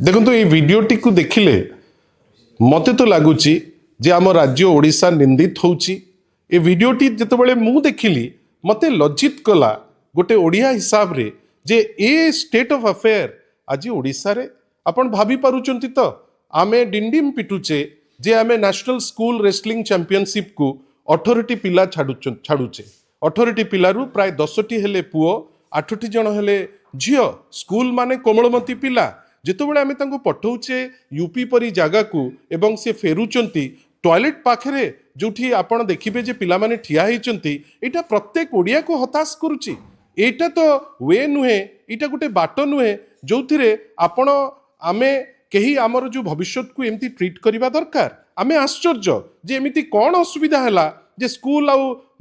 देखो ये भिडटी को देखिले मत तो लगुच जे आम राज्य ओडिशा निंदित होउची। ए भिडटी जिते मु देखिली मत लज्जित कला गोटे ओडिया हिसाब रे जे ए स्टेट ऑफ अफेयर आज ओडिशा रे आपण भाभी पारुचंती तो आमे डिंडिम पिटुचे जे आमे नेशनल स्कूल रेसलिंग चैंपियनशिप को 18टी पिला छाड़ुचे 18टी पिलारू प्राय 10टी हेले पुओ 8टी जन हेले झियो स्कूल माने कोमलमती पिला जितेबाला आम पठाऊे यूपी परी जगह को एवं से फेरुचंती टॉयलेट पाखे जो आपण देखिए जे पिला माने ठिया होती यहाँ प्रत्येक ओडिया को हताश करुच्ची। एटा तो वे नुहे यहाँ गोटे बाट नुहे जो थे आपण आमे कहीं आमर जो भविष्य को एमती ट्रीट करवा दरकार। आमे आश्चर्य जे एमती कौन असुविधा है जे स्कूल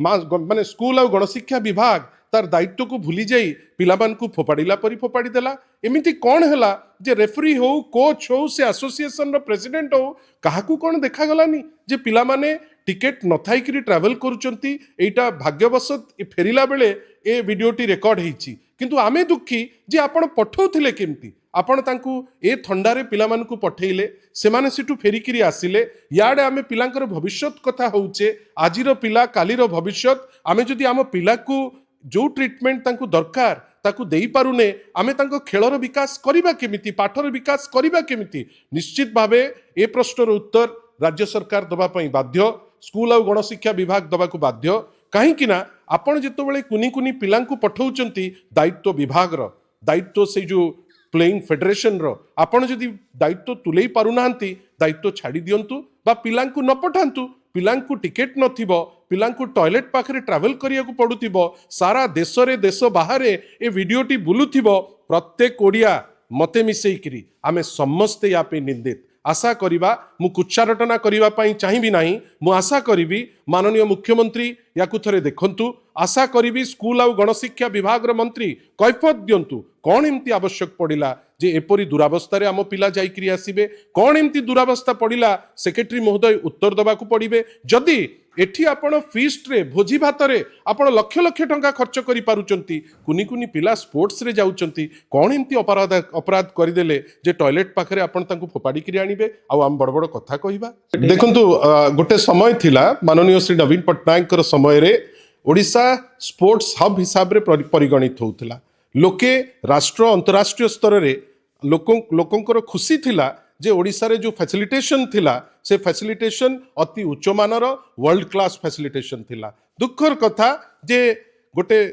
माने स्कूल आ गणशिक्षा विभाग तार दायित्व को भूली जाई पिलामान को फोपाड़िला परी फोपाड़ी देला। एमिति कौन हैला जे रेफरी हो कोच हो से एसोसिएशन रो प्रेसिडेंट हो काहाकू कौन देखा गलानी जे पिला माने टिकेट न थाई करी ट्रैवल करूचंती। एटा भाग्यवशत फेरिला बेले ए वीडियोटी रेकॉर्ड हेची किंतु आमे दुखी जे आपण पठौथिले केमती आपण तांकू ए थंडारे पिलामानकू पठेइले सेमाने सिटू फेरिकिरी आसिले। याडे आमे पिलांकर भविष्यत कथा होउचे आजिरो पिला कालीरो भविष्यत आमे जदि आम पिला को जो ट्रीटमेंट तांकू दरकार ताकू देई पारुने आमे तांको खेलर विकास करिबा केमिति पाठर विकास करिबा केमिति निश्चित भावे ए प्रश्नर उत्तर राज्य सरकार दबा पई बाध्य स्कूल आ गणशिक्षा विभाग दबा को बाध्य कहीं ना आपण जेतबेले कुनी कुनी पिलांकू पठाउचंती दायित्व विभाग रो दायित्व से जो प्लेइंग फेडरेशन रो आपण जदि दायित्व तुलेई पारुनांती दायित्व छाड़ी दियंतु बा पिलांकू न पठांतु पिलांकू टिकेट नथिबो पिलांकू टॉयलेट पाखरे ट्रैवल करिया को पडुथिबो सारा देश रे देश बाहरे ए वीडियोटी बुलुथिबो प्रत्येक ओडिया मते मिसेइकरी आमे समस्ते या पे निंदित आशा करिबा मु कुच्चारटना करिबा पई चाहिबी नाही मु आशा करिबी माननीय मुख्यमंत्री याकू थरे देखंतु आशा करिबी स्कूल आ गणशिक्षा विभाग रो मंत्री कैफत दियंतु कौन एमती आवश्यक पड़िला जे एपरी दुरावस्था रे आम पिला जाइकरी आसीबे कौन एमती दुरावस्था पड़िला सेक्रेटरी महोदय उत्तर दबा को पड़िबे। जदि एठी आपण फीस्ट रे भोजी भात रे आपण लक्ष लक्ष टंका खर्च करि पारुचंती कुनी कुनी पिला स्पोर्ट्स रे जाउचंती कौन एमती अपराध करदेले जे टॉयलेट पाखरे आपण तांकू फोपाड़ी करी आनिबे आ आम बड़ बड़ कथा कहिबा। देखंतु गोटे समय थिला माननीय श्री नवीन पट्टनायक कर समय रे ओडिशा स्पोर्ट्स हब हिसाब रे परिगणित होउथिला लोके राष्ट्र अंतरराष्ट्रीय स्तर रे लोकंकर खुशी थिला जे ओडिशा रे जो फैसिलिटेशन थिला से फैसिलिटेशन अति उच्च मानर वर्ल्ड क्लास फैसिलिटेशन थिला। दुखर कथा जे गोटे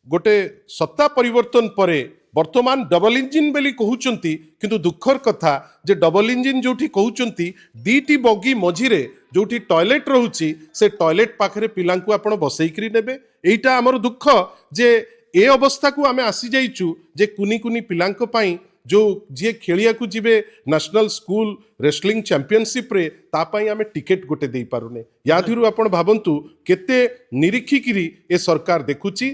गोटे सत्ता परिवर्तन परे वर्तमान डबल इंजिन बेली कहउचंती किंतु दुखर कथा जे डबल इंजिन जोठी कहउचंती दीटी बगी मझिरे जोठी टॉयलेट रहउची से टॉयलेट पाखरे पिलांकू आपण बसैकरी नेबे। एइटा हमर दुख जे ए अवस्था को आमे आसी जाइचु जे कुनी कुनी पिलांक पई जो जी खेलिया को जीवे नेशनल स्कूल रेसलिंग चैंपियनशिप रे ता पई आमे टिकेट गोटे दे पारुने। याधिरु आपण भाबंतु केते निरीक्षिकिरी ए सरकार देखुची।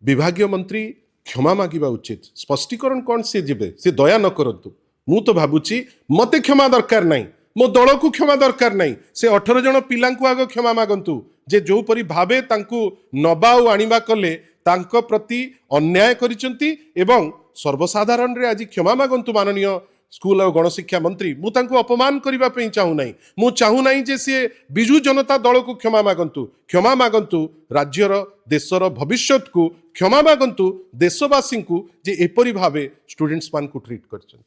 विभागीय मंत्री क्षमा मागिबा उचित स्पष्टीकरण कौन से जीवे से दया न करंतु मु तो भाबुची मते क्षमा दरकार नहीं मो दल को क्षमा दरकार नहीं से 18 जन पिलांकू आग क्षमा मागंतु जे जो परी भावे तांकू नबा और आनिबा कले तांको प्रति अन्याय करिसंती एवं सर्वसाधारण रे आज क्षमा मागंतु माननीय स्कूल और गणशिक्षा मंत्री मु तांको अपमान करिबा पई चाहू नाही मु चाहू नाही जे से बिजू जनता दल को क्षमा मागंतु राज्यर देशर भविष्यत को क्षमा मागंतु देशवासी को जे एपरी भावे स्टूडेंट्स मान को ट्रीट करछन।